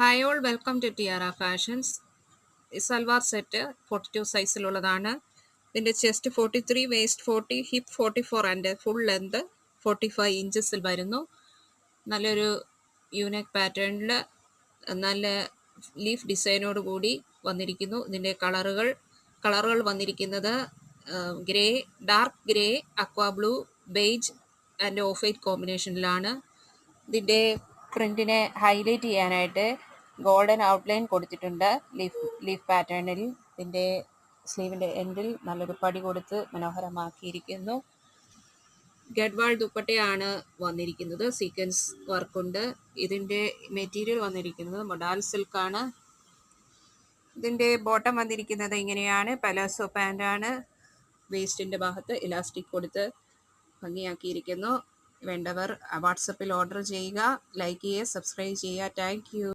Hi all welcome to Tiara fashions. ഈ salwar set 42 സൈസിലുള്ളതാണ്. ഇതിൻ്റെ chest 43, waist 40, hip 44 and full length 45 ഇഞ്ചസിൽ വരുന്നു. നല്ലൊരു യൂണിക് പാറ്റേണിൽ നല്ല ലീഫ് ഡിസൈനോട് കൂടി വന്നിരിക്കുന്നു. ഇതിൻ്റെ കളറുകൾ വന്നിരിക്കുന്നത് grey, dark grey, aqua blue, beige and off white കോമ്പിനേഷനിലാണ്. ഇതിൻ്റെ പ്രിൻറ്റിനെ ഹൈലൈറ്റ് ചെയ്യാനായിട്ട് ഗോൾഡൻ ഔട്ട്ലൈൻ കൊടുത്തിട്ടുണ്ട് ലീഫ് പാറ്റേണിൽ. ഇതിൻ്റെ സ്ലീവിൻ്റെ എൻഡിൽ നല്ലൊരു പടി കൊടുത്ത് മനോഹരമാക്കിയിരിക്കുന്നു. ഗഡ്വാൾ ദുപ്പട്ടയാണ് വന്നിരിക്കുന്നത്. സീക്വൻസ് വർക്കുണ്ട്. ഇതിൻ്റെ മെറ്റീരിയൽ വന്നിരിക്കുന്നത് മൊഡാൽ സിൽക്കാണ്. ഇതിൻ്റെ ബോട്ടം വന്നിരിക്കുന്നത് ഇങ്ങനെയാണ്. പലാസോ പാൻ്റാണ്. വേസ്റ്റിൻ്റെ ഭാഗത്ത് ഇലാസ്റ്റിക് കൊടുത്ത് ഭംഗിയാക്കിയിരിക്കുന്നു. വേണ്ടവർ വാട്സപ്പിൽ ഓർഡർ ചെയ്യുക. ലൈക്ക് ചെയ്യുക, സബ്സ്ക്രൈബ് ചെയ്യുക. Thank you.